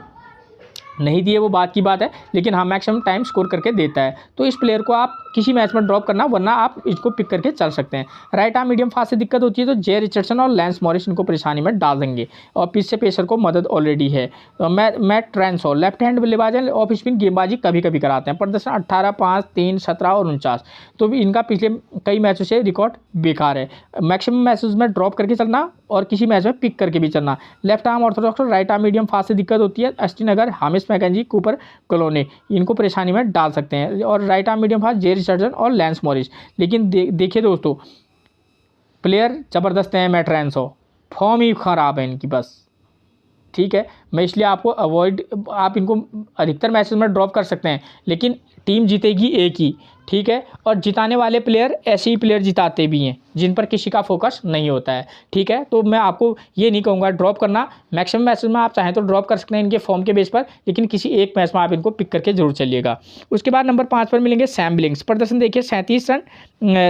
नहीं दिए वो बात की बात है, लेकिन हाँ मैक्सिमम टाइम स्कोर करके देता है। तो इस प्लेयर को आप किसी मैच में ड्रॉप करना, वरना आप इसको पिक करके चल सकते हैं। राइट आर्म मीडियम फास्ट से दिक्कत होती है तो जे रिचर्डसन और लैंस मॉरिस इनको परेशानी में डाल देंगे, और पिच से पेसर को मदद ऑलरेडी है। तो मैट ट्रांसो लेफ्ट हैंड बल्लेबाज हैं, ऑफ स्पिन गेंदबाजी कभी कभी कराते हैं। प्रदर्शन 18, 5, 3, 17 और 49, तो भी इनका पिछले कई मैचों से रिकॉर्ड बेकार है। मैक्सिमम मैचेस में ड्रॉप करके चलना और किसी मैच में पिक करके भी चलना। लेफ्ट आर्म ऑर्थोडॉक्स और राइट आर्म मीडियम फास्ट से दिक्कत होती है। अस्टिन अगर, हामिश मैकेंजी, कूपर क्लोने इनको परेशानी में डाल सकते हैं, और राइट आर्म मीडियम फास्ट जे रिचर्डसन और लैंस मॉरिस। लेकिन देखिए दोस्तों, प्लेयर ज़बरदस्त हैं। मैट ट्रांसो फॉर्म ही ख़राब है इनकी बस, ठीक है। मैं इसलिए आपको आप इनको अधिकतर मैचेस में ड्रॉप कर सकते हैं, लेकिन टीम जीतेगी एक ही, ठीक है। और जिताने वाले प्लेयर ऐसे ही प्लेयर जिताते भी हैं जिन पर किसी का फोकस नहीं होता है, ठीक है। तो मैं आपको ये नहीं कहूँगा ड्रॉप करना। मैक्सिमम मैचेस में आप चाहें तो ड्रॉप कर सकते हैं इनके फॉर्म के बेस पर, लेकिन किसी एक मैच में आप इनको पिक करके जरूर चलिएगा। उसके बाद नंबर 5 पर मिलेंगे सैम बिलिंग्स। प्रदर्शन देखिए 37 रन,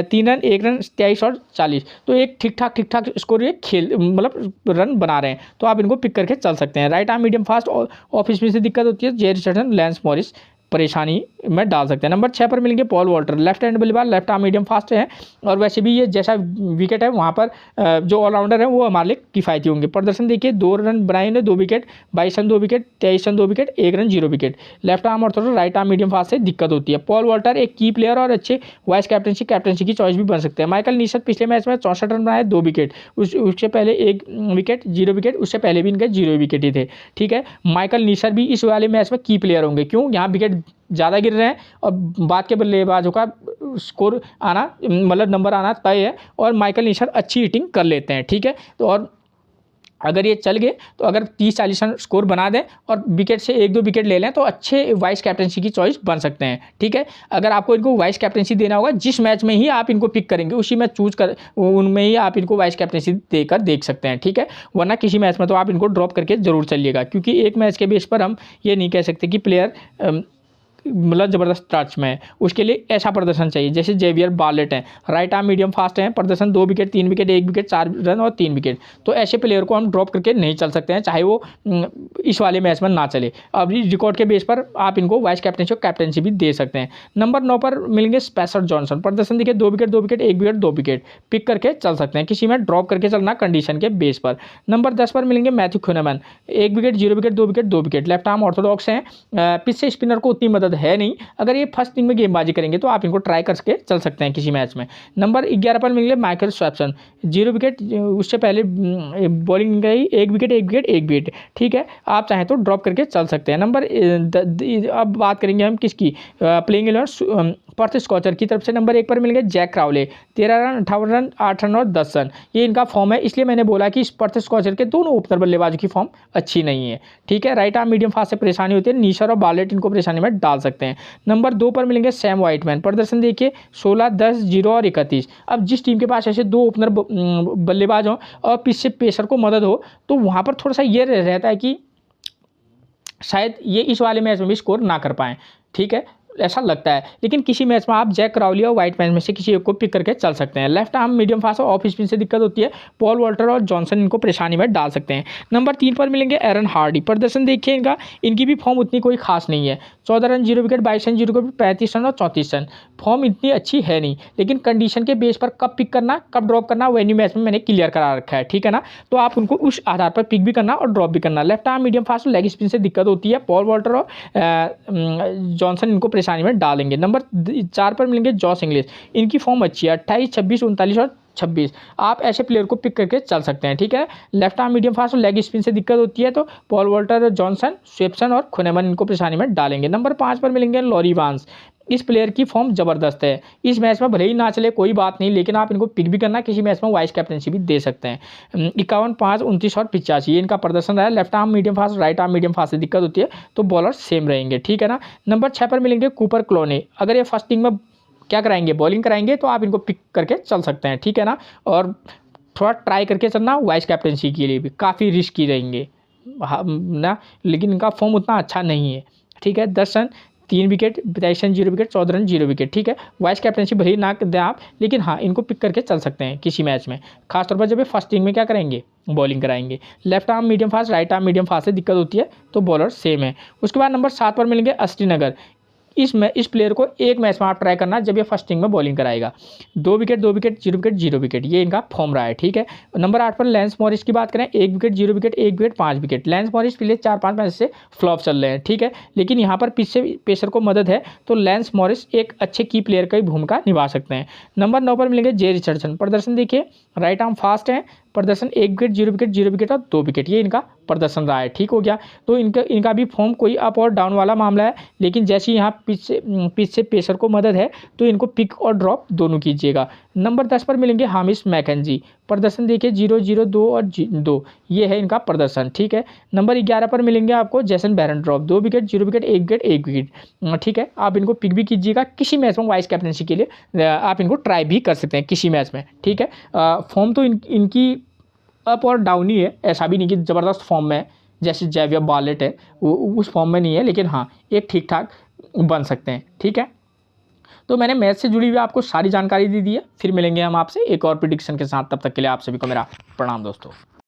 3 रन, 1 रन, 23 और 40, तो एक ठीक ठाक स्कोर ये मतलब रन बना रहे हैं, तो आप इनको पिक करके चल सकते हैं। Right arm medium fast off spin से दिक्कत होती है, जे रिचर्डसन, लैंस मॉरिस परेशानी में डाल सकते हैं। नंबर 6 पर मिलेंगे पॉल वॉल्टर, लेफ्ट हैंड बल्लेबाज, लेफ्ट आर्म मीडियम फास्ट है, और वैसे भी ये जैसा विकेट है वहाँ पर जो ऑलराउंडर है वो हमारे लिए किफ़ायती होंगे। प्रदर्शन देखिए 2 रन बनाए ने, 2 wicket, 22 run 2 wicket, 23 run 2 wicket, 1 run 0 wicket. Left arm Orthodox, right arm medium fast से दिक्कत होती है। पॉल वॉल्टर एक की प्लेयर और अच्छे वाइस कैप्टनसी की चॉइस भी बन सकते हैं। माइकल निशत पिछले मैच में 64 रन बनाए, 2 विकेट, उससे पहले 1 विकेट, 0 विकेट, उससे पहले भी इनके 0 विकेट ही थे, ठीक है। माइकल निशत भी इस वाले मैच में की प्लेयर होंगे, क्यों? यहाँ विकेट ज़्यादा गिर रहे हैं और बाद के बल्लेबाजों का स्कोर आना, मतलब नंबर आना तय है, और माइकल निशत अच्छी हिटिंग कर लेते हैं, ठीक है। तो और अगर ये चल गए तो अगर 30-40 रन स्कोर बना दें और विकेट से 1-2 विकेट ले लें तो अच्छे वाइस कैप्टनसी की चॉइस बन सकते हैं, ठीक है। अगर आपको इनको वाइस कैप्टनसी देना होगा, जिस मैच में ही आप इनको पिक करेंगे उसी मैच चूज कर उनमें ही आप इनको वाइस कैप्टनसी देकर देख सकते हैं, ठीक है। वरना किसी मैच में तो आप इनको ड्रॉप करके जरूर चलिएगा, क्योंकि एक मैच के बेस पर हम ये नहीं कह सकते कि प्लेयर मतलब ज़बरदस्त टच में है। उसके लिए ऐसा प्रदर्शन चाहिए जैसे जेवियर बार्लेट हैं, राइट आर्म मीडियम फास्ट हैं, प्रदर्शन 2 विकेट, 3 विकेट, 1 विकेट, 4 रन और 3 विकेट, तो ऐसे प्लेयर को हम ड्रॉप करके नहीं चल सकते हैं, चाहे वो इस वाले मैच में ना चले। अब इस रिकॉर्ड के बेस पर आप इनको वाइस कैप्टनसी और कैप्टनसी भी दे सकते हैं। नंबर 9 पर मिलेंगे स्पेसर जॉनसन। प्रदर्शन देखिए 2 wicket, 2 wicket, 1 wicket, 2 wicket, pick करके चल सकते हैं, किसी में ड्रॉप करके चलना कंडीशन के बेस पर। नंबर 10 पर मिलेंगे Matthew Kuhnemann, 1 wicket, 0 wicket, 2 wicket, 2 wicket, left arm orthodox हैं, पिच से स्पिनर को उतनी मदद है नहीं, अगर ये फर्स्ट इनिंग में गेंदबाजी करेंगे तो आप इनको ट्राई करके चल सकते हैं किसी मैच में। नंबर 11 पर मिलेंगे माइकल स्वैप्सन, 0 विकेट, उससे पहले बॉलिंग गई, 1 विकेट, 1 विकेट, 1 विकेट, ठीक है। आप चाहें तो ड्रॉप करके चल सकते हैं। नंबर अब बात करेंगे हम किसकी, प्लेइंग 11 पर्थ स्कॉचर की तरफ से। नंबर 1 पर मिलेंगे Jack Crawley, 13 run, 58 run, 8 run और 10 रन, ये इनका फॉर्म है, इसलिए मैंने बोला कि इस पर्थ स्कॉचर के दोनों ओपनर बल्लेबाजों की फॉर्म अच्छी नहीं है, ठीक है। राइट आर्म मीडियम फास्ट से परेशानी होती है, नीशर और बार्लेट इनको परेशानी में डाल सकते हैं। नंबर 2 पर मिलेंगे सैम व्हाइटमैन, प्रदर्शन देखिए 16, 10, 0 और 31। अब जिस टीम के पास ऐसे 2 ओपनर बल्लेबाज हों और पिच से पेसर को मदद हो, तो वहाँ पर थोड़ा सा ये रहता है कि शायद ये इस वाले मैच में भी स्कोर ना कर पाएँ, ठीक है, ऐसा लगता है। लेकिन किसी मैच में आप जैक क्राउली और व्हाइटमैन में से किसी एक को पिक करके चल सकते हैं। लेफ्ट आर्म मीडियम फास्ट और ऑफ स्पिन से दिक्कत होती है, पॉल वॉल्टर और जॉनसन इनको परेशानी में डाल सकते हैं। नंबर 3 पर मिलेंगे एरन हार्डी, प्रदर्शन देखिए इनकी भी फॉर्म उतनी कोई खास नहीं है, 14 run, 0 wicket, 22 run, 0 wicket, 35 run और 34 रन, फॉर्म इतनी अच्छी है नहीं। लेकिन कंडीशन के बेस पर कब पिक करना, कब ड्रॉप करना, वेन्यू मैच में मैंने क्लियर करा रखा है, ठीक है ना। तो आप उनको उस आधार पर पिक भी करना और ड्रॉप भी करना। Left arm medium fast leg spin से दिक्कत होती है, पॉल वॉल्टर और जॉनसन इनको परेशानी में डालेंगे। नंबर 4 पर मिलेंगे जॉस इंग्लिश, इनकी फॉर्म अच्छी है, 28, 26, 39 और 26, आप ऐसे प्लेयर को पिक करके चल सकते हैं, ठीक है। लेफ्ट आर्म मीडियम फास्ट और लेग स्पिन से दिक्कत होती है, तो पॉल वॉल्टर, जॉनसन, स्वेप्सन और कुनेमैन इनको परेशानी में डालेंगे। नंबर 5 पर मिलेंगे लॉरी वांस, इस प्लेयर की फॉर्म ज़बरदस्त है, इस मैच में भले ही ना चले कोई बात नहीं, लेकिन आप इनको पिक भी करना, किसी मैच में वाइस कैप्टनसी भी दे सकते हैं। 51, 5, 29 और 85 ये इनका प्रदर्शन रहा है। Left arm medium fast, right arm medium fast से दिक्कत होती है, तो बॉलर सेम रहेंगे, ठीक है ना। नंबर 6 पर मिलेंगे कूपर क्लोने, अगर ये फर्स्ट इनिंग में क्या कराएंगे, बॉलिंग कराएंगे, तो आप इनको पिक करके चल सकते हैं, ठीक है ना। और थोड़ा ट्राई करके चलना, वाइस कैप्टनसी के लिए भी काफ़ी रिस्की रहेंगे ना, लेकिन इनका फॉर्म उतना अच्छा नहीं है, ठीक है। 10 run, 3 wicket, 22 run, 0 wicket, 14 run, 0 wicket, ठीक है। वाइस कैप्टनसी भले ही ना दें आप, लेकिन हाँ इनको पिक करके चल सकते हैं किसी मैच में, खासतौर पर जब ये फर्स्ट इनिंग में क्या करेंगे, बॉलिंग कराएंगे। Left arm medium fast, right arm medium fast से दिक्कत होती है, तो बॉलर सेम है। उसके बाद नंबर 7 पर मिलेंगे अस्टिन अगर, इस प्लेयर को एक मैच में आप ट्राई करना जब ये फर्स्ट इनिंग में बॉलिंग कराएगा। 2 विकेट 2 विकेट 0 विकेट 0 विकेट, ये इनका फॉर्म रहा है। ठीक है, नंबर 8 पर लैंस मॉरिस की बात करें, 1 wicket 0 wicket 1 wicket 5 wicket. Lens Morris पिछले 4-5 मैच से फ्लॉप चल रहे हैं। ठीक है, लेकिन यहाँ पर पिच से पेसर को मदद है तो लैंस मॉरिस एक अच्छे की प्लेयर की भूमिका निभा सकते हैं। नंबर 9 पर मिलेंगे जे रिचर्डसन। प्रदर्शन देखिए, राइट आर्म फास्ट है, प्रदर्शन 1 विकेट 0 विकेट 0 विकेट और 2 विकेट, ये इनका प्रदर्शन रहा है। ठीक हो गया, तो इनका भी फॉर्म कोई अप और डाउन वाला मामला है, लेकिन जैसे यहाँ पिच से पेसर को मदद है तो इनको पिक और ड्रॉप दोनों कीजिएगा। नंबर 10 पर मिलेंगे हामिश मैकेंजी। प्रदर्शन देखिए 0-0 2 और 2, ये है इनका प्रदर्शन। ठीक है, नंबर 11 पर मिलेंगे आपको जैसन बेरेंड्रॉप, 2 विकेट 0 विकेट 1 विकेट 1 विकेट। ठीक है, आप इनको पिक भी कीजिएगा किसी मैच में, वाइस कैप्टनसी के लिए आप इनको ट्राई भी कर सकते हैं किसी मैच में। ठीक है, फॉर्म तो इनकी अप और डाउन ही है, ऐसा भी नहीं कि ज़बरदस्त फॉर्म में है जैसे जेवियर बार्लेट है, वो उस फॉर्म में नहीं है, लेकिन हाँ एक ठीक ठाक बन सकते हैं। ठीक है, तो मैंने मैच से जुड़ी हुई आपको सारी जानकारी दे दी है। फिर मिलेंगे हम आपसे एक और प्रिडिक्शन के साथ, तब तक के लिए आप सभी को मेरा प्रणाम दोस्तों।